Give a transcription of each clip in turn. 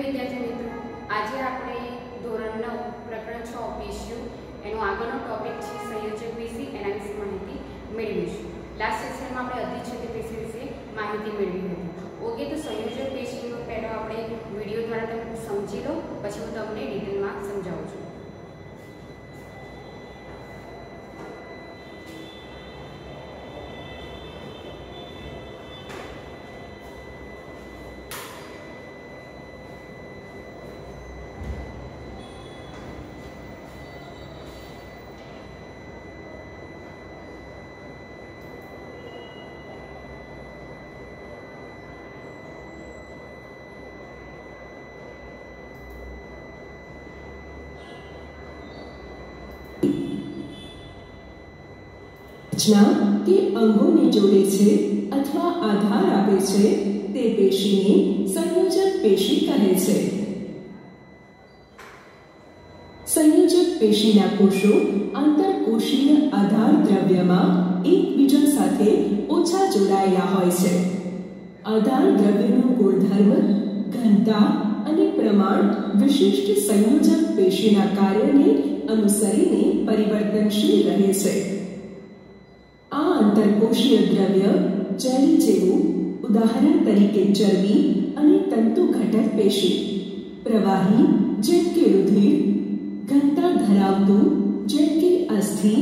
विद्यार्थी मित्रों, आज આપણે ધોરણ 9 પ્રકરણ 6 પેશીઓ એનો આગળનો ટોપિક છે સંયોજક પેશી એના વિશે માહિતી મેળવીશું। લાસ્ટ સેશનમાં આપણે અધિચ્છદ પેશી વિશે માહિતી મેળવી હતી। ઓકે, તો સંયોજક પેશીનો પહેલો આપણે વિડિયો દ્વારા તમે સમજી લો, પછી હું તમને ડિટેલમાં સમજાવું છું। रचना के अंगों ने जोड़े छे अथवा आधार आपे छे ते पेशीने संयोजक पेशी कहे छे। संयोजक पेशीना कोषो आंतरकोषीय आधार द्रव्यमां एकबीजा साथे ओछा जोड़ाયેલા હોય છે। आधार द्रव्यનો ગુણધર્મ, ઘનતા અને પ્રમાણ વિશિષ્ટ સંયોજક પેશીના કાર્યને અનુસરીને પરિવર્તનશીલ રહે છે। आ अंतरकोशीय द्रव्य जेली जेवुं उदाहरण तरीके चरबी अने तंतु घटक पेशी, प्रवाही जेम के रुधिर, घनता धरावतुं जेम के अस्थि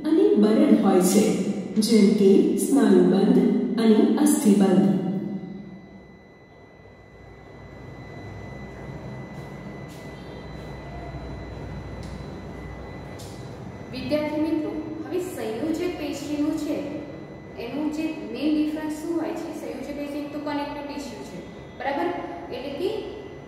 अने बरड होय छे जेम के स्नायुबंध अने अस्थिबंध। विद्यार्थी मित्रों, હવે સંયોજક પેશીનું છે એનું જે મેઇન ડિફરન્સ શું હોય છે? સંયોજક પેશી તો કનેક્ટિવ ટિશ્યુ છે, બરાબર? એટલે કે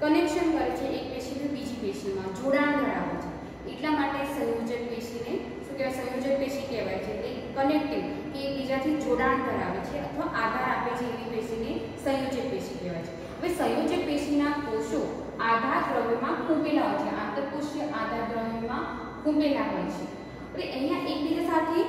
કનેક્શન કરે છે એક પેશીથી બીજી પેશીમાં, જોડાણ ધરાવે છે, એટલા માટે સંયોજક પેશીને શું કહેવાય? સંયોજક પેશી કહેવાય છે। એટલે કનેક્ટિવ કે એકબીજાથી જોડાણ ધરાવે છે અથવા આધાર આપે છે એવી પેશીને સંયોજક પેશી કહેવાય છે। હવે સંયોજક પેશીના કોષો આધાર દ્રવ્યમાં ખૂંપેલા હોય છે, આંતરકોષીય આધાર દ્રવ્યમાં ખૂંપેલા હોય છે। હવે અહીંયા એકબીજા સાથે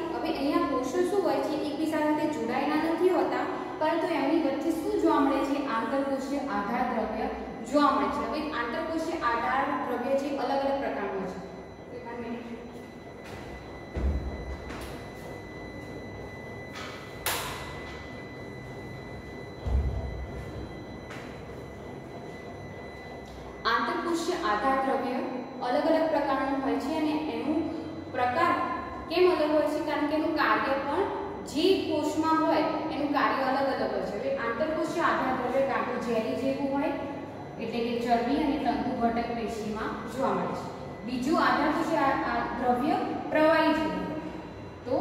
કોષો શું હોય છે? એકબીજા સાથે જોડાયેલા નથી હોતા, પરંતુ એમની વચ્ચે શું જોવા મળે છે? આંતરકોષીય આધાર દ્રવ્ય જોવા મળે છે। હવે આંતરકોષીય આધાર દ્રવ્ય છે અલગ અલગ પ્રકારનું છે। આંતરકોષીય આધાર દ્રવ્ય અલગ અલગ પ્રકારનું હોય છે અને એનું પ્રકાર કેમ અલગ હોય છે? કારણ કે એનું કાર્ય પણ જે કોષમાં હોય એનું કાર્ય અલગ અલગ હોય છે। હવે આંતરકોષીય આધાર દ્રવ્ય કાં તો ઝેરી જેવું હોય, એટલે કે ચરબી અને તંતુ ઘટક પેશીમાં જોવા મળે છે। બીજું આધારકોષીય દ્રવ્ય પ્રવાહી જેવું, તો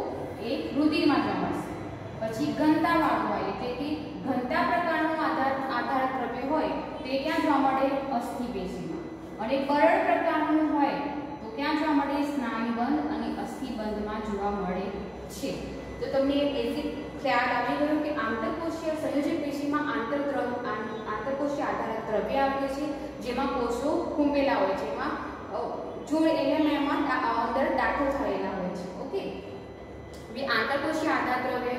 એ રુધિરમાં જોવા મળશે। પછી ઘનતાવાળું હોય, એટલે કે ઘનતા પ્રકારનું આધાર દ્રવ્ય હોય તે ક્યાં જોવા મળે? અસ્થિ પેશીમાં। અને બરડ પ્રકારનું હોય તો ક્યાં જોવા મળે? સ્નાયુબંધ અને અસ્થિબંધમાં જોવા મળે છે। તો તમને એ બેઝિક ખ્યાલ આવી ગયો કે આંતરકોષીય સંયોજક પેશીમાં આંતરકોષીય આધાર દ્રવ્ય આવે છે જેમાં કોષો ખૂંપેલા હોય છે, એમાં એમાં અંદર દાખલ થયેલા હોય છે। ઓકે, હવે આંતરકોષીય આધાર દ્રવ્ય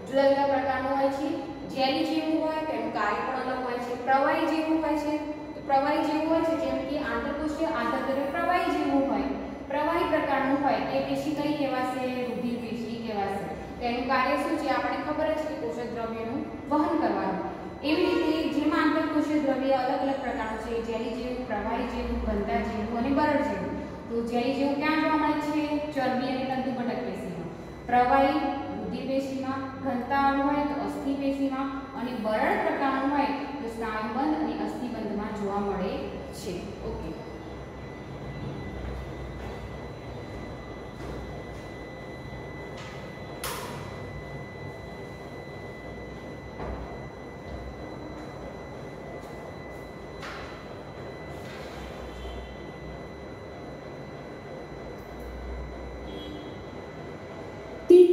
જુદા જુદા પ્રકારનું હોય છે। જેલી જેવું હોય તેનું કાર્ય પણ અલગ હોય છે। પ્રવાહી જેવું હોય છે, તો પ્રવાહી જેવું હોય છે જેમ કે આંતરકોષીય આધાર દ્રવ્ય પ્રવાહી જેવું હોય, પ્રવાહી પ્રકારનું હોય તે પેશી કઈ કહેવાશે? રુધિર પેશી કહેવાશે। તેનું કાર્ય શું છે? આપણને ખબર જ છે, પોષક દ્રવ્યનું વહન કરવાનું। એવી રીતે જેમાં આંતરકોષીય દ્રવ્ય અલગ અલગ પ્રકારનું છે, જેલી જેવું, પ્રવાહી જેવું, ઘનતા જેવું અને બરડ જેવું। તો જેલી જેવું ક્યાં જોવા મળે છે? ચરબી અને તંતુ ઘટક પેશીમાં, પ્રવાહી રુધિર પેશીમાં, ઘનતાવાળું હોય તો અસ્થિ પેશીમાં અને બરડ પ્રકારનું હોય તો સ્નાયુબંધ અને અસ્થિબંધમાં જોવા મળે છે। ઓકે,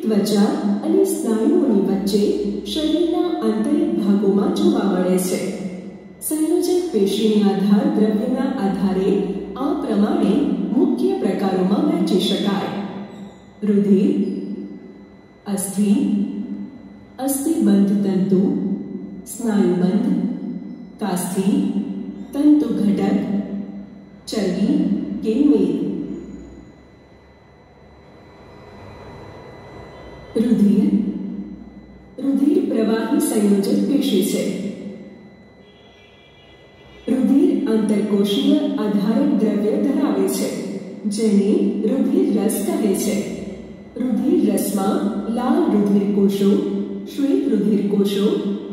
त्वचा અને સ્નાયુઓની વચ્ચે શરીરના આંતરિક ભાગોમાં જોવા મળે છે। સંયોજક પેશીના આધાર દ્રવ્યના આધારે આ પ્રમાણે મુખ્ય પ્રકારોમાં વહેંચી શકાય: રુધિર, अस्थि, अस्थिबंध तंतु, स्नायुबंध, कास्थि, તંતુ ઘટક, ચરબી કે મેદ. રુધિર. રુધિર પ્રવાહી સંયોજક પેશી છે. રુધિર આંતરકોશીય આધારક દ્રવ્ય ધરાવે છે, જેને રુધિર રસ કહે છે. રુધિર રસમાં લાલ રુધિર કોષો, શ્વેત રુધિર કોષો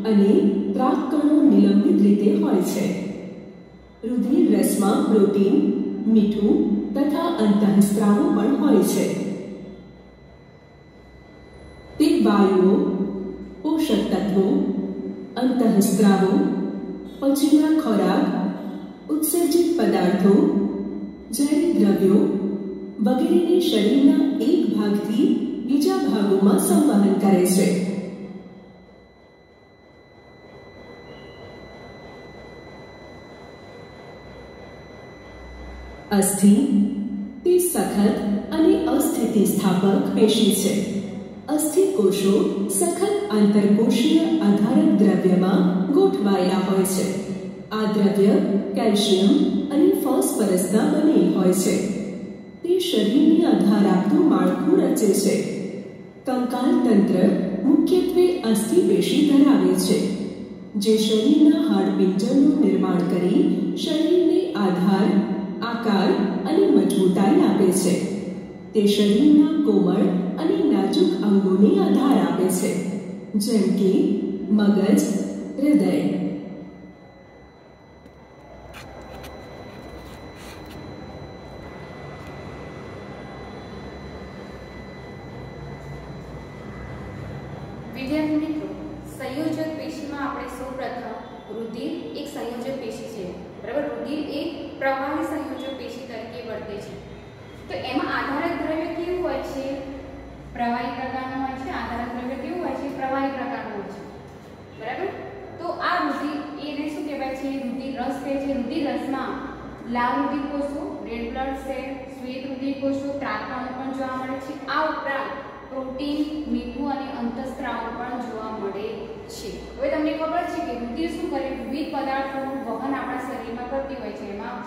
અને ત્રાકકણો નિલંબિત રીતે હોય છે. રુધિર રસમાં પ્રોટીન, મીઠું તથા અંતઃસ્ત્રાવો પણ હોય છે. તે વાયુઓ, પોષક તત્વો, અંતઃસ્ત્રાવો, પચીના ખોરાક, ઉત્સર્જિત પદાર્થો, ઝેરી દ્રવ્યો વગેરેને શરીરના એક ભાગથી બીજા ભાગોમાં સંવહન કરે છે. અસ્થિ. તે સખત અને અસ્થિતિસ્થાપક પેશી છે. અસ્થિ કોષો સખત આંતરકોશીય આધારક દ્રવ્યમાં ગોઠવાયેલા હોય છે. આ દ્રવ્ય કેલ્શિયમ અને ફોસ્ફરસના બનેલ હોય છે. તે શરીરને આધાર આપતું માળખું રચે છે. કંકાલ તંત્ર મુખ્યત્વે અસ્થિ પેશી ધરાવે છે, જે શરીરના હાડપિંજરનું નિર્માણ કરી શરીરને આધાર, આકાર અને મજબૂતાઈ આપે છે. તે શરીરના કોમળ અને નાજુક અંગોને આધાર આપે છે, જેમ કે મગજ, હૃદય. વિદ્યાર્થી મિત્રો, સંયોજક પેશીમાં આપણે સૌપ્રથમ રુધિર એક સંયોજક પેશી છે, બરાબર. રુધિર એક પ્રવાહી સંયોજક પેશી તરીકે વર્તે છે. તો એમાં આધારક દ્રવ્ય કેવું હોય છે? પ્રવાહી પ્રકારનું હોય છે. આધારક દ્રવ્ય કેવું હોય છે? પ્રવાહી પ્રકારનું હોય છે, બરાબર. તો આ રુધિર એને શું કહેવાય છે? રુધિર રસ કહે છે. રુધિર રસમાં લાલ રુધિર કોષો, રેડ બ્લડ સેલ, શ્વેત રુધિર કોષો, ત્રાકકણો પણ જોવા મળે છે. આ ઉપરાંત પ્રોટીન, મીઠું અને અંતઃસ્ત્રાવો પણ જોવા મળે છે. હવે તમને ખબર છે કે રુધિર શું કરે? વિવિધ પદાર્થોનું વહન આપણા શરીરમાં કરતી હોય છે. એમાં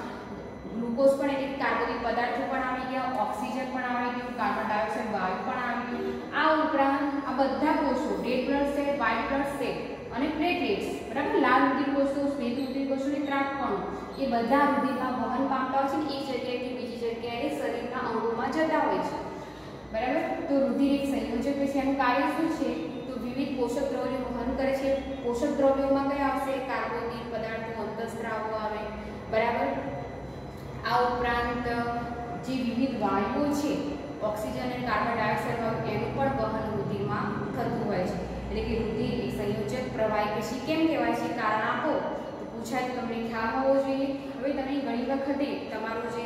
ગ્લુકોઝ પણ એટલે કાર્બોદિત પદાર્થો પણ આવી ગયા, ઓક્સિજન પણ આવી ગયું, કાર્બન ડાયોક્સાઇડ વાયુ પણ આવી ગયું. આ ઉપરાંત આ બધા કોષો, red blood cell, white blood cell અને પ્લેટલેટ્સ, બરાબર, લાલ રુધિર કોષો, શ્વેત રુધિર કોષો અને ત્રાકકણો એ બધા રુધિરમાં વહન પામતા હોય છે. એક જગ્યાએથી બીજી જગ્યાએ શરીરના અંગોમાં જતા હોય છે, બરાબર. તો રુધિર એક સંયોજક પેશી. એનું કાર્ય શું છે? તો વિવિધ પોષક દ્રવ્યોનું વહન કરે છે. પોષક દ્રવ્યોમાં કયા આવશે? કાર્બોદિત પદાર્થો, અંતઃસ્ત્રાવો આવે, બરાબર. આ ઉપરાંત જે વિવિધ વાયુઓ છે, ઓક્સિજન અને કાર્બન ડાયોક્સાઇડ વાયુ, એનું પણ વહન રુધિરમાં થતું હોય છે. એટલે કે રુધિર એક સંયોજક પ્રવાહી પેશી કેમ કહેવાય છે? કારણ આપો તો પૂછાય તો તમને ખ્યાલ હોવો જોઈએ. હવે તમે ઘણી વખતે તમારું જે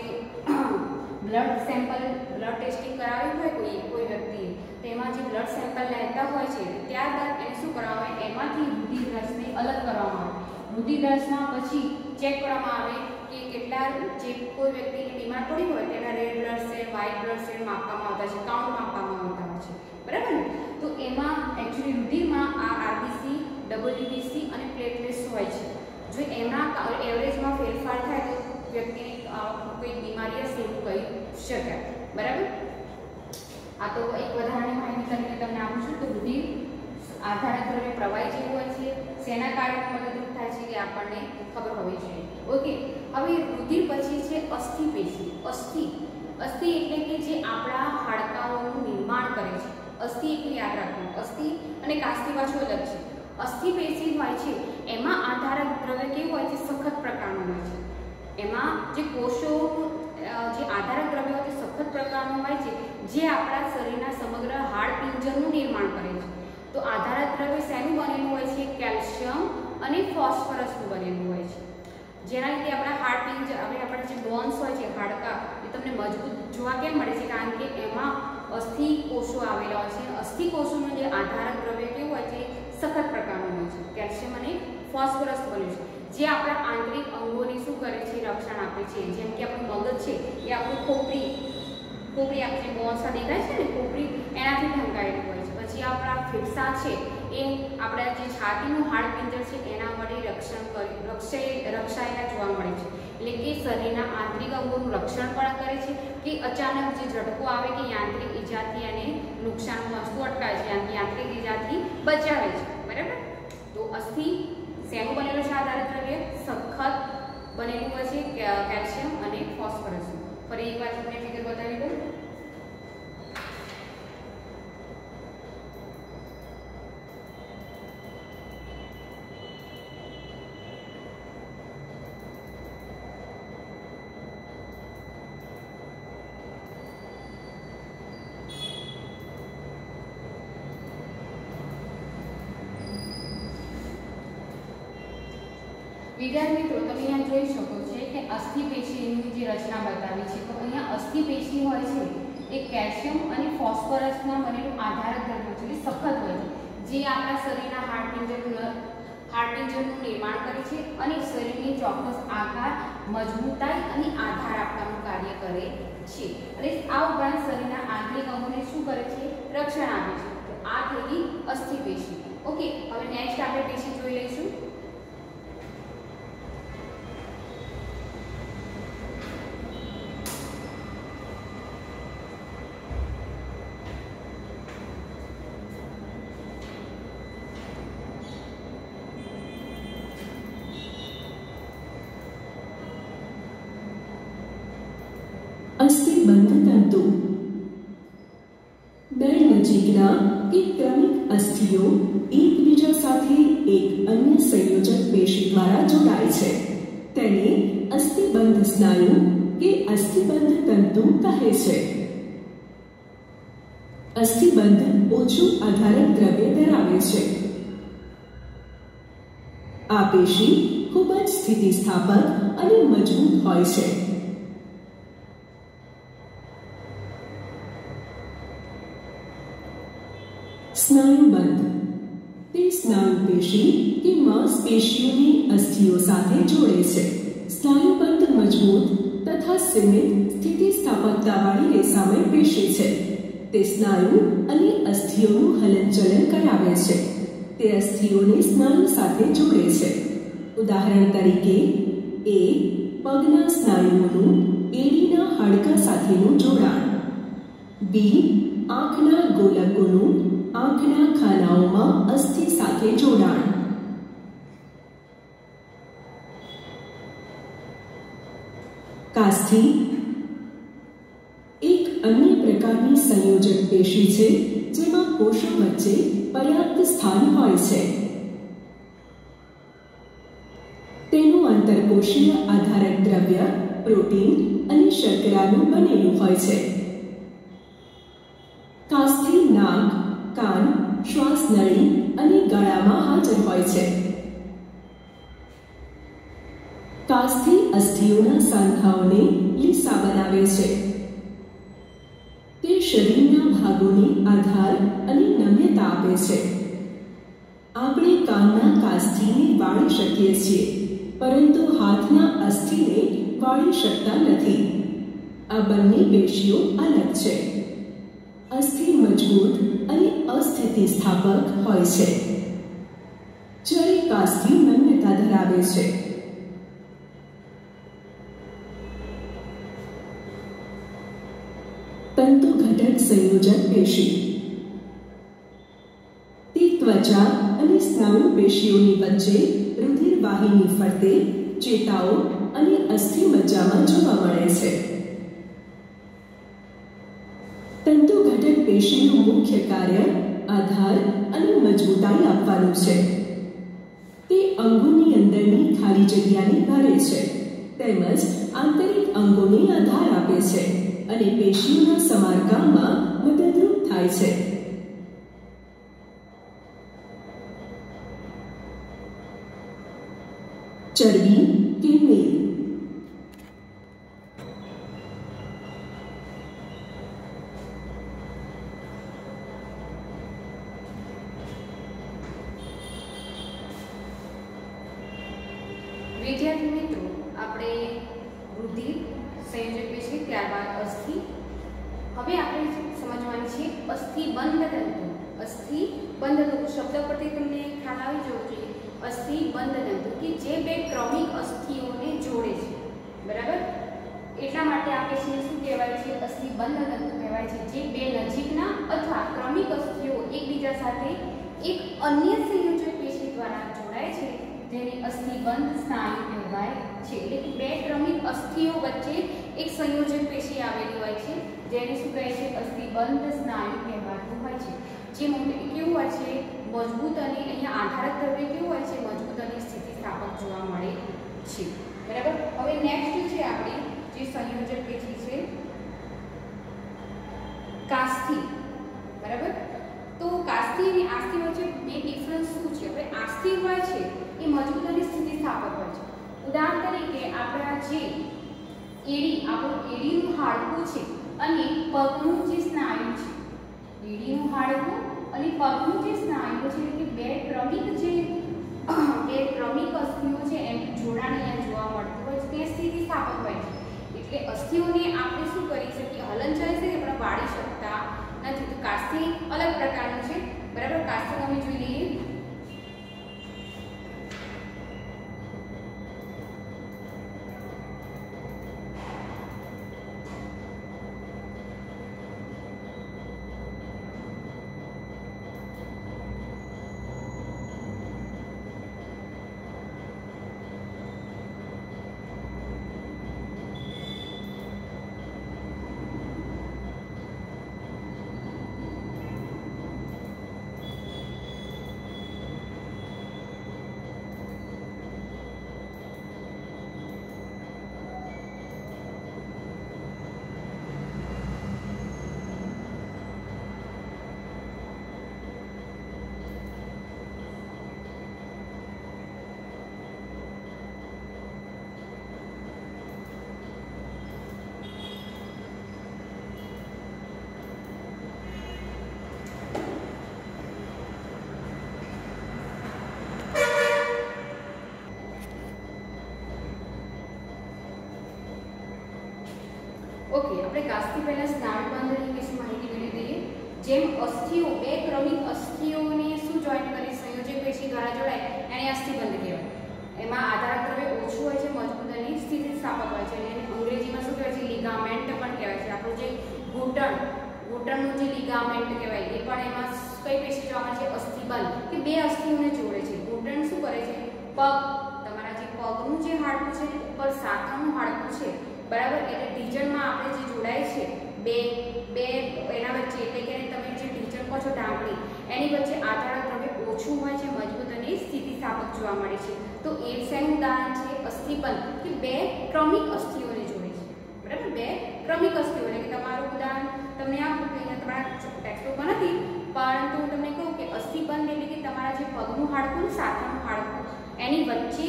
બ્લડ સેમ્પલ, બ્લડ ટેસ્ટિંગ કરાવ્યું હોય કોઈ વ્યક્તિએ, તેમાં જે બ્લડ સેમ્પલ લેતા હોય છે, ત્યારબાદ એને શું કરવામાં આવે? એમાંથી રુધિર રસને અલગ કરવામાં આવે. રુધિર રસમાં પછી ચેક કરવામાં આવે કે કેટલા, જે કોઈ વ્યક્તિને બીમાર પડી હોય તેના red blood cell, white blood cell માપવામાં આવતા છે, કાઉન્ટ માપવામાં આવતા હોય છે, બરાબર ને. તો એમાં એકચ્યુઅલી રુધિરમાં આ આરબીસી, ડબલ્યુબીસી અને પ્લેટલેટ્સ હોય છે. જો એમના એવરેજમાં ફેરફાર થાય તો વ્યક્તિને કોઈ બીમારી હશે એવું કહી શકાય, બરાબર. આ તો એક વધારાની માહિતી તમને આપું છું. તો રુધિર આધારક દ્રવ્ય પ્રવાહી જેવું હોય છે. શેના કારણે મદદરૂપ થાય છે એ આપણને ખબર હોવી જોઈએ. ઓકે. હવે રુધિર પછી છે અસ્થિ પેશી. અસ્થિ એટલે કે જે આપણા હાડકાઓનું નિર્માણ કરે છે. અસ્થિ એટલે યાદ રાખવું, અસ્થિ અને કાસ્થી પાછું અલગ છે. અસ્થિ પેશી હોય છે એમાં આધારક દ્રવ્ય કેવું હોય છે? સખત પ્રકારનું હોય છે. એમાં જે કોષો, જે આધારક દ્રવ્ય હોય તે સખત પ્રકારનું હોય છે, જે આપણા શરીરના સમગ્ર હાડપિંજરનું નિર્માણ કરે છે. તો આધારક દ્રવ્ય શેનું બનેલું હોય છે? કેલ્શિયમ અને ફોસ્ફરસનું બનેલું હોય છે, જેના લીધે આપણા હાડપિંજર, હવે આપણા જે બોન્સ હોય છે, હાડકા, એ તમને મજબૂત જોવા કેમ મળે છે? કારણ કે એમાં અસ્થિ કોષો આવેલા હોય છે. અસ્થિ કોષોનું જે આધારક દ્રવ્ય કેવું હોય છે? સખત પ્રકારનું હોય છે. કેલ્શિયમ અને ફોસ્ફરસ બન્યું છે, જે આપણા આંતરિક અંગોને શું કરે છે? રક્ષણ આપે છે. જેમ કે આપણું મગજ છે એ આપણું ખોપરી આપણે બોન્સ દેખાય છે ને, ખોપરી એનાથી ઢંકાયેલું હોય છે. પછી આપણા ફેફસા છે એ આપણા જે છાતીનું હાડપિંજર છે એના વડે રક્ષાયેલા જોવા મળે છે, એટલે કે શરીરના આંતરિક અંગોનું રક્ષણ પણ કરે છે કે અચાનક જે ઝટકો આવે કે યાંત્રિક ઈજાથી અને નુકસાન પહોંચતું અટકાવે છે, યાંત્રિક ઈજાથી બચાવે છે, બરાબર। તો અસ્થિ શેનું બનેલું છે? આધારક દ્રવ્ય સખત બનેલું હોય છે કેલ્શિયમ અને ફોસ્ફરસ। ફરી એકવાર તમને ફિગર બતાવી દઉં। વિદ્યાર્થી મિત્રો, તમે અહીંયા જોઈ શકો છો કે અસ્થિ પેશીની જે રચના બતાવી છે, તો અહીંયા અસ્થિ પેશી હોય છે એ કેલ્શિયમ અને ફોસ્ફરસના બનેલું આધારક દ્રવ્ય છે, એટલે સખત હોય છે, જે આપણા શરીરના હાડપિંજરનું નિર્માણ કરે છે અને શરીરની ચોક્કસ આકાર, મજબૂતાઈ અને આધાર આપવાનું કાર્ય કરે છે। અને આ ઉપરાંત શરીરના આંતરિક અંગોને શું કરે છે? રક્ષણ આપે છે। તો આ થઈ ગઈ અસ્થિ પેશી। ઓકે, હવે નેક્સ્ટ આપણે પેશી જોઈ લઈશું। અસ્થિબંધ તંતુ બે નજીકના કે ક્રમિક અસ્થિઓ એકબીજા સાથે એક અન્ય સંયોજક પેશી દ્વારા જોડાય છે, તેને અસ્થિબંધ સ્નાયુ કે અસ્થિબંધ તંતુ કહે છે। અસ્થિબંધ ઓછું આધારક દ્રવ્ય ધરાવે છે। આ પેશી ખૂબ જ સ્થિતિસ્થાપક અને મજબૂત હોય છે। સ્નાયુબંધ તે સ્નાયુ પેશી કે માંસપેશીઓની અસ્થિઓ સાથે જોડે છે। સ્નાયુબંધ મજબૂત તથા સીમિત સ્થિતિસ્થાપકતાવાળી રેસામય પેશી છે। તે સ્નાયુ અને અસ્થિઓનું હલનચલન કરાવે છે। તે અસ્થિઓને સ્નાયુ સાથે જોડે છે। ઉદાહરણ તરીકે એ પગના સ્નાયુઓનું એડીના હાડકા સાથેનું જોડાણ, બી આંખના ગોલકોનું આંખના ખાનાઓમાં અસ્થિ સાથે જોડાણ। કાસ્થિ એક અન્ય પ્રકારની સંયોજક પેશી છે, જેમાં કોષો વચ્ચે પર્યાપ્ત સ્થાન હોય છે। તેનું આંતરકોષીય આધારક દ્રવ્ય પ્રોટીન અને શર્કરાનું બનેલું હોય છે। કાસ્થિ નાક, કાન, શ્વાસનળી અને ગળામાં હાજર હોય છે। કાસ્થિ અસ્થિઓના સાંધાઓને લીસા બનાવે છે। તે શરીરના ભાગોને આધાર અને નમ્યતા આપે છે। આપણે કાનના કાસ્થિને વાળી શકીએ છીએ, પરંતુ હાથના અસ્થિને વાળી શકતા નથી। આ બંને પેશીઓ અલગ છે। અસ્થિ મજબૂત અને અસ્થિતિસ્થાપક હોય છે, જ્યારે કાસ્થિ નમ્યતા ધરાવે છે। તંતુ ઘટક સંયોજક પેશી તે ત્વચા અને સ્નાયુ પેશીઓની વચ્ચે રુધિર વાહિની ફરતે ચેતાઓ અને અસ્થિ મજ્જામાં જોવા મળે છે। તંતુ ઘટક પેશીનું મુખ્ય કાર્ય આધાર અને મજબૂતાઈ આપવાનું છે। તે અંગોની અંદરની ખાલી જગ્યાને ભરે છે, તેમજ આંતરિક અંગોને આધાર આપે છે અને પેશીઓના સમારકામમાં મદદરૂપ થાય છે। ચરબી કે મેદ વિદ્યાર્થી મિત્રો, આપણે રુધિર સંયોજક પેશી, ત્યારબાદ અસ્થિ। હવે આપણે સમજવાની છે અસ્થિબંધ તંતુ। અસ્થિ બંધ તંતુ શબ્દ પરથી તમને ખ્યાલ આવી જવો જોઈએ. અસ્થિ બંધ તંતુ કે જે બે ક્રમિક અસ્થિઓને જોડે છે, બરાબર. એટલા માટે આ પેશીને શું કહેવાય છે? અસ્થિ બંધ તંતુ કહેવાય છે. જે બે નજીકના અથવા ક્રમિક અસ્થિઓ એકબીજા સાથે એક અન્ય સંયોજક પેશી દ્વારા જોડાય છે, જેને અસ્થિબંધ સ્નાયુ કહેવાય છે. એટલે કે બે ક્રમિક અસ્થિઓ વચ્ચે એક સંયોજક પેશી આવેલી હોય છે, જેને શું કહે છે? અસ્થિબંધ સ્નાયુ કહેવાતું હોય છે. જે કેવું હોય છે? મજબૂત અને અહીંયા આધારક દ્રવ્ય કેવું હોય છે? મજબૂત અને સ્થિતિસ્થાપક જોવા મળે છે, બરાબર. હવે નેક્સ્ટ છે આપણી જે સંયોજક પેશી છે કાસ્થિ, બરાબર. તો કાસ્થિ અને આસ્થિ વચ્ચે બે ડિફરન્સ શું છે? હવે આસ્થિ હોય છે એ મજબૂત અને સ્થિતિસ્થાપક હોય છે. ઉદાહરણ તરીકે આપણા જે આપણું એડીનું હાડકું છે અને પગનું જે સ્નાયુ છે, એડીનું હાડકું અને પગનું જે સ્નાયુ છે, એટલે બે ક્રમિક અસ્થિઓ છે એમ જોડાણ અહીંયા જોવા મળતું હોય છે, તે સ્થિતિસ્થાપક હોય છે. એટલે અસ્થિઓને આપણે શું કરી શકીએ? હલનચલન છે પણ વાળી શકતા નથી. તો કાસ્થિ અલગ પ્રકારનું છે, બરાબર. કાસ્થિ અમે જોઈ લઈએ. ઓકે, આપણે કાસ્થિ પહેલા સ્નાયુબંધની વિશે માહિતી મેળવી દઈએ. જેમ અસ્થિઓ બે ક્રમિક અસ્થિઓને શું જોઈન્ટ કરી સંયોજક પેશી દ્વારા જોડાય એને અસ્થિબંધ કહેવાય. એમાં આધારક દ્રવ્ય ઓછું હોય છે, મજબૂત અને સ્થિતિસ્થાપક હોય છે. અને અંગ્રેજીમાં શું કહેવાય છે? લિગામેન્ટ પણ કહેવાય છે. આપણું જે ઘૂંટણનું જે લિગામેન્ટ કહેવાય એ પણ એમાં કઈ પેશી જોવા મળે છે? અસ્થિબંધ, કે બે અસ્થિઓને જોડે છે. ઘૂંટણ શું કરે છે? પગ, તમારા જે પગનું જે હાડકું છે ઉપર શાખાનું હાડકું છે, બરાબર. એટલે ઢીંચણમાં આપણે જે જોડાય છે બે એના વચ્ચે, એટલે કે તમે જે ઢીંચણ કહો છો ઢાંકણી, એની વચ્ચે આધારક દ્રવ્ય ઓછું હોય છે, મજબૂત અને સ્થિતિસ્થાપક જોવા મળે છે. તો એ શેનું ઉદાહરણ છે? અસ્થિબંધ, કે બે ક્રમિક અસ્થિઓને જોડે છે, બરાબર. બે ક્રમિક અસ્થિઓ, એટલે કે તમારું ઉદાહરણ તમને આપું કે અહીંયા તમારા ટેક્સ્ટબુકમાં નથી, પરંતુ હું તમને કહું કે અસ્થિબંધ એટલે કે તમારા જે પગનું હાડકું, શાખાનું હાડકું, એની વચ્ચે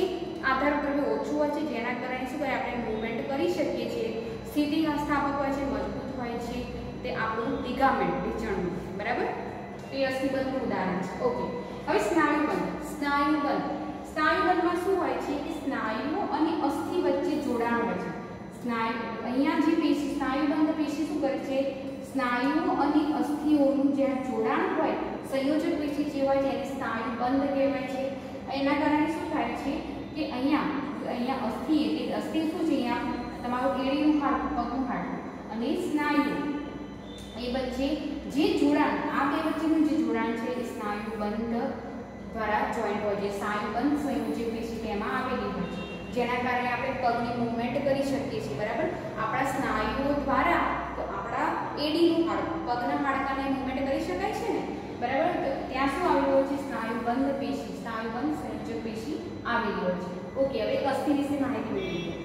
આધારક દ્રવ્ય ઓછું હોય છે, જેના કારણે શું કહે આપણે મૂવમેન્ટ કરી શકીએ છીએ. સ્થિતિસ્થાપક હોય છે, મજબૂત હોય છે, તે આપણું લિગામેન્ટ ઢીંચણનું, બરાબર. તો એ અસ્થિબંધનું ઉદાહરણ છે. ઓકે, હવે સ્નાયુબંધમાં શું હોય છે? કે સ્નાયુઓ અને અસ્થિ વચ્ચે જોડાણ હોય છે. અહીંયા જે પેશી સ્નાયુબંધ પેશી શું કરે છે? સ્નાયુઓ અને અસ્થિઓનું જે જોડાણ હોય, સંયોજક પેશી જે હોય છે એને સ્નાયુબંધ કહેવાય છે. એના કારણે શું થાય છે કે અહીંયા અસ્થિ, એટલે અસ્થિ શું છે? અહીંયા તમારું એડીનું હાડકું, પગનું હાડકું અને સ્નાયુ, એ વચ્ચે જે જોડાણ, આ બે વચ્ચેનું જે જોડાણ છે એ સ્નાયુબંધ દ્વારા જોઈન્ટ હોય છે. સ્નાયુબંધ સંયોજક પેશી તેમાં આવેલી હોય છે, જેના કારણે આપણે પગની મૂવમેન્ટ કરી શકીએ છીએ, બરાબર. આપણા સ્નાયુઓ દ્વારા તો આપણા એડીનું હાડકું, પગના હાડકાને મૂવમેન્ટ કરી શકાય છે ને, બરાબર. તો ત્યાં શું આવેલું હોય છે? સ્નાયુબંધ પેશી, સ્નાયુબંધ સંયોજક પેશી આવેલી હોય છે. ઓકે, હવે અસ્થિ વિશે માહિતી મેળવીએ.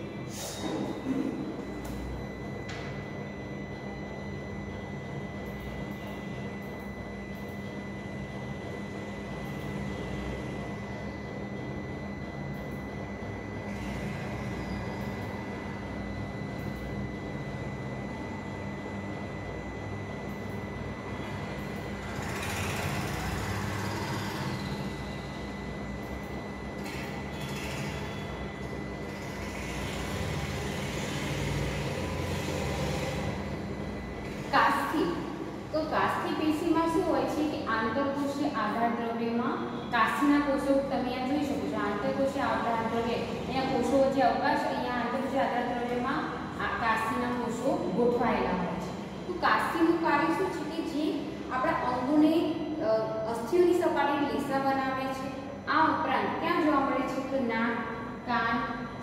તો કાસ્થિ પેશીમાં શું હોય છે કે આંતરકોષીય આધાર દ્રવ્યમાં કાસ્થિના કોષો તમે અહીંયા જોઈ શકો છો. આંતરકોષીય આધાર દ્રવ્ય અહીંયા કોષો જે અવકાશ અહીંયા આંતરકોષીય આધાર દ્રવ્યમાં આ કાસ્થિના કોષો ગોઠવાયેલા હોય છે. તો કાસ્થિનું કાર્ય શું છે કે જે આપણા અંગોને અસ્થિઓની સપાટીને લીસા બનાવે છે. આ ઉપરાંત ક્યાં જોવા મળે છે તો નાક, કાન,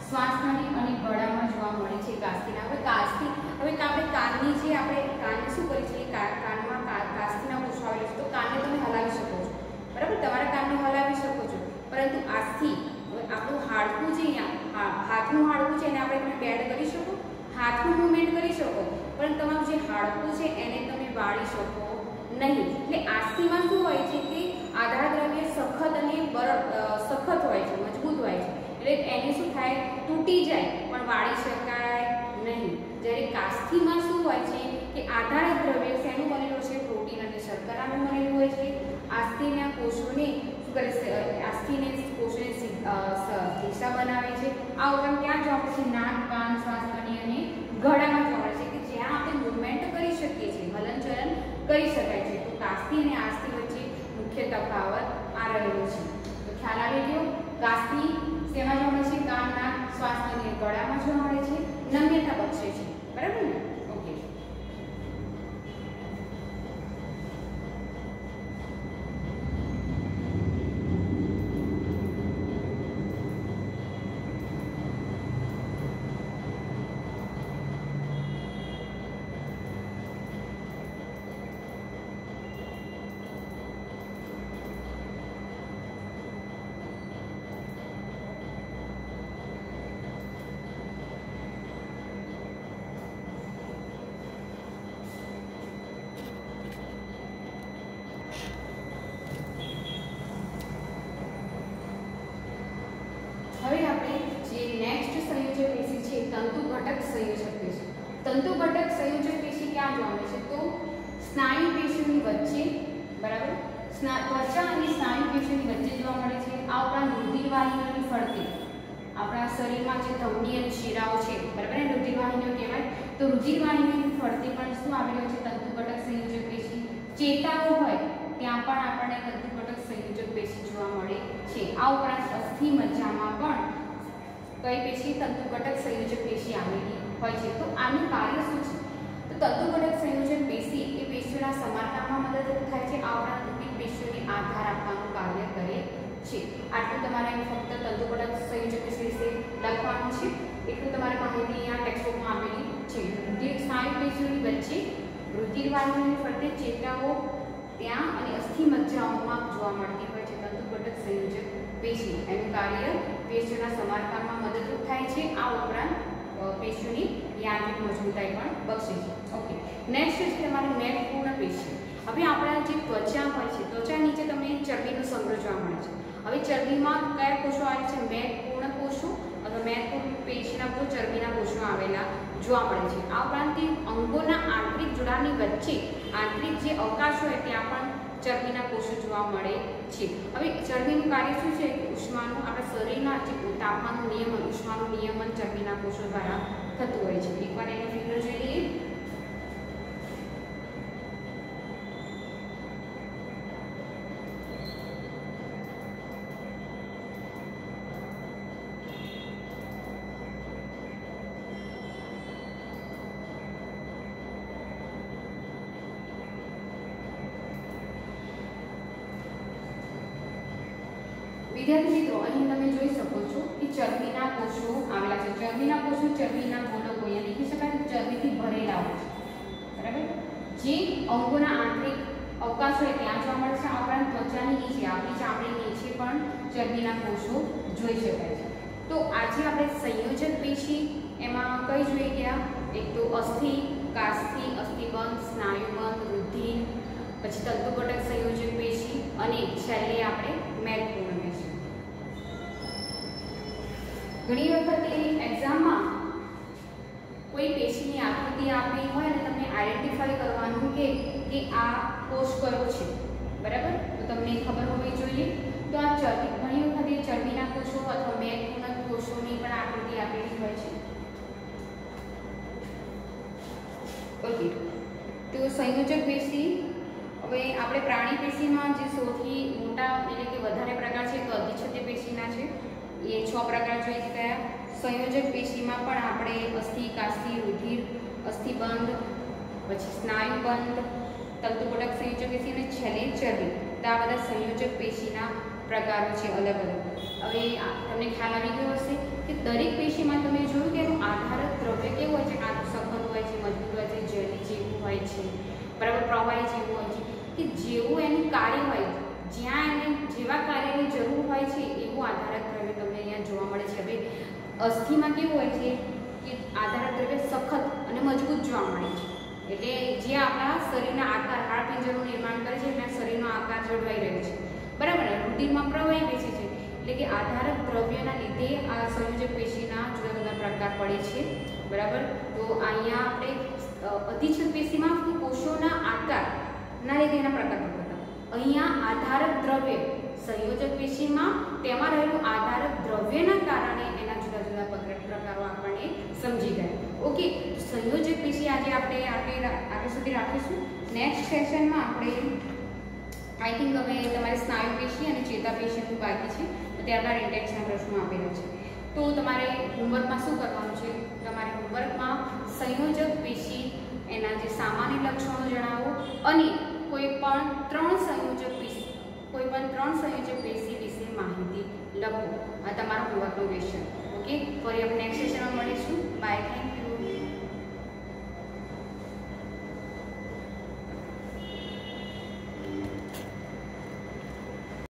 શ્વાસનળી અને ગળામાં જોવા મળે છે કાસ્થિના. હવે આપણે કાનની જે આપણે કાનને શું કરી છે કાનમાં કાસ્થિના કોષો આવેલા છે. તો કાનને તમે હલાવી શકો છો, બરાબર, તમારા કાનને હલાવી શકો છો. પરંતુ આજથી આપણું હાડકું જે અહીંયા હાથનું હાડકું છે એને આપણે બેડ કરી શકો, હાથનું મૂવમેન્ટ કરી શકો, પણ તમારું જે હાડકું છે એને તમે વાળી શકો નહીં. એટલે આસ્થિમાં શું હોય છે કે આધાર દ્રવ્ય સખત અને સખત હોય છે, મજબૂત હોય છે. એટલે એને શું થાય તૂટી જાય પણ વાળી શકાય નહીં. જ્યારે કાસ્થિમાં શું હોય છે કે આધાર દ્રવ્ય શેનું બનેલું છે પ્રોટીન અને શર્કરાનું બનેલું હોય છે. આસ્થિના કોષોને શું કરે છે આસ્થિને કોષોને દિશા બનાવે છે. આ ઉપરાંત ક્યાં જોવા મળે છે નાક, કાન, શ્વાસનળી અને ગળામાં જોવા મળે છે કે જ્યાં આપણે મૂવમેન્ટ કરી શકીએ છીએ, હલનચલન કરી શકાય છે. તો કાસ્થિ અને આસ્થિ વચ્ચે મુખ્ય તફાવત આ રહેલો છે. તો ખ્યાલ આવી ગયો. કાસ્થિ શેમાં જોવા મળે છે કાન, નાક, શ્વાસનળી, ગળામાં જોવા મળે છે, નમ્યતા બક્ષે છે, બરાબર ને? ઓકે. હવે આપણે જે નેક્સ્ટ સંયોજક પેશી છે તંતુ ઘટક સંયોજક પેશી. તંતુ ઘટક સંયોજક પેશી ક્યાં જોવા મળે છે તો સ્નાયુ પેશીઓની વચ્ચે, બરાબર, ત્વચા અને સ્નાયુ પેશીઓની વચ્ચે જોવા મળે છે. આ ઉપરાંત રુધિરવાહિનીઓની ફરતે આપણા શરીરમાં જે ધમની અને શિરાઓ છે, બરાબર, ને રુધિરવાહિનીઓ કહેવાય. તો રુધિરવાહિનીઓની ફરતે પણ શું આવેલો છે તંતુ ઘટક સંયોજક પેશી. ચેતાઓ હોય ત્યાં પણ આપણને તંતુ ઘટક સંયોજક પેશી જોવા મળે છે. આ ઉપરાંત અસ્થિ મજ્જામાં પણ કઈ પેશી તંતુ ઘટક સંયોજક પેશી આવેલી હોય છે. તો આનું કાર્ય શું છે તો તંતુ ઘટક સંયોજક પેશી એ પેશીઓના સમારકામમાં મદદરૂપ થાય છે. આ ઉપરાંત વિવિધ પેશીઓને આધાર આપવાનું કાર્ય કરે છે. આટલું તમારે ફક્ત તંતુ ઘટક સંયોજક પેશી વિશે લખવાનું છે. એટલું તમારે માહિતી આ ટેક્સ્ટબુકમાં આપેલી છે. રુધિર સ્નાયુ પેશીઓની વચ્ચે રુધિરવાહિનીઓની ફરતે ચેતાઓ ત્યાં અને અસ્થિ મજ્જાઓમાં જોવા મળતી હોય છે તંતુ ઘટક સંયોજક પેશી. એનું કાર્ય પેશીઓના સમારકામમાં મદદરૂપ થાય છે. આ ઉપરાંત પેશીઓની યાંત્રિક મજબૂતાઈ પણ બક્ષે છે. ઓકે, નેક્સ્ટ છે તમારી મેદપૂર્ણ પેશી. હવે આપણા જે ત્વચા હોય છે, ત્વચા નીચે તમને ચરબીનો સંગ્રહ જોવા મળે છે. હવે ચરબીમાં કયા કોષો આવે છે મેદપૂર્ણ કોષો અથવા મેદપૂર્ણ પેશીના કોષો, ચરબીના કોષો આવેલા જોવા મળે છે. આ ઉપરાંત અંગોના આંતરિક જોડાણની વચ્ચે આંતરિક જે અવકાશ હોય ત્યાં પણ ચરબીના કોષો જોવા મળે છે. હવે ચરબીનું કાર્ય શું છે ઉષ્માનું, આપણા શરીરના જે તાપમાનનું નિયમન, ઉષ્માનું નિયમન ચરબીના કોષો દ્વારા થતું હોય છે. એકવાર એનો ફિગર જોઈ લઈએ. વિદ્યાર્થી મિત્રો, અહીં તમે જોઈ શકો છો કે ચરબીના કોષો આવેલા છે. ચરબીના કોષો ચરબીના ગોલકો અહીંયા દેખી શકાય ચરબીથી ભરેલા હોય છે, બરાબર, જે અંગોના આંતરિક અવકાશ હોય ત્યાં જોવા મળે છે. આ ઉપરાંત ત્વચાની નીચે, આપણી ચામડી નીચે પણ ચરબીના કોષો જોઈ શકાય છે. તો આજે આપણે સંયોજક પેશી એમાં કઈ જોઈ ગયા? એક તો અસ્થિ, કાસ્થિ, અસ્થિબંધ, સ્નાયુબંધ, રુધિર, પછી તંતુ ઘટક સંયોજક પેશી અને છેલ્લે આપણે મેદપૂર્ણ પેશી. ઘણી વખત એક્ઝામમાં કોઈ પેશીની આકૃતિ આપી હોય અને તમને આઈડેન્ટિફાઈ કરવાનું કે આ કોષ કયો છે, બરાબર, તો તમને ખબર હોવી જોઈએ. તો આ ચરબી, ઘણી વખત ચરબીના કોષો અથવા મેદપૂર્ણ કોષોની પણ આકૃતિ આપેલી હોય છે. ઓકે, તો સંયોજક પેશી, હવે આપણે પ્રાણી પેશીમાં જે સૌથી મોટા એટલે કે વધારે પ્રકાર છે તો અધિચ્છદીય પેશીના છે. એ 6 પ્રકાર જોઈ ગયા. સંયોજક પેશીમાં પણ આપણે અસ્થિ, કાસ્થી, રુધિર, અસ્થિબંધ, પછી સ્નાયુબંધ, તંતુકોટક સંયોજક પેશી અને છેલ્લે ચરબી. તો આ બધા સંયોજક પેશીના પ્રકારો છે અલગ અલગ. હવે તમને ખ્યાલ આવી ગયો હશે કે દરેક પેશીમાં તમે જોયું કે એનું આધારક દ્રવ્ય કેવું હોય છે, કાં તો સખત હોય છે, મજબૂત હોય છે, જેલી જેવું હોય છે, બરાબર, પ્રવાહી જેવું હોય છે, કે જેવું એનું કાર્ય હોય, જ્યાં એને જેવા કાર્યની જરૂર હોય છે એવું આધારક દ્રવ્ય તમને અહીંયા જોવા મળે છે. હવે અસ્થિમાં કેવું હોય છે કે આધારક દ્રવ્ય સખત અને મજબૂત જોવા મળે છે, એટલે જે આપણા શરીરના આકાર, હાડપિંજરનું નિર્માણ કરે છે એટલે શરીરનો આકાર જળવાઈ રહ્યો છે, બરાબર. રુધિરમાં પ્રવાહી પેશી છે, એટલે કે આધારક દ્રવ્યના લીધે આ સંયોજક પેશીના જુદા જુદા પ્રકાર પડે છે, બરાબર. તો અહીંયા આપણે અધિચ્છદ પેશીમાં કોષોના આકારના લીધે એના પ્રકાર પડતા. અહીંયા આધારક દ્રવ્ય સંયોજક પેશીમાં તેમાં રહેલું આધારક દ્રવ્યના કારણે એના જુદા જુદા પ્રકારો આપણને સમજી ગયા. ઓકે, સંયોજક પેશી આજે આપણે આગળ સુધી રાખીશું. નેક્સ્ટ સેશનમાં આપણે આઈ થિંક હવે તમારે સ્નાયુ પેશી અને ચેતા પેશીનું બાકી છે, તો ત્યારબાદ ઇન્ડેક્સના પ્રશ્નો આપેલા છે. તો તમારે હોમવર્કમાં શું કરવાનું છે? તમારે હોમવર્કમાં સંયોજક પેશી, એના જે સામાન્ય લક્ષણો જણાવો અને કોઈ પણ 3 સંયોજક પેશી વિશે માહિતી લખો. આ તમારો હોમવર્કનો ક્વેશ્ચન. ઓકે, ફરી આપણે નેક્સ્ટ સેશનમાં મળીશું. Bye, thank you.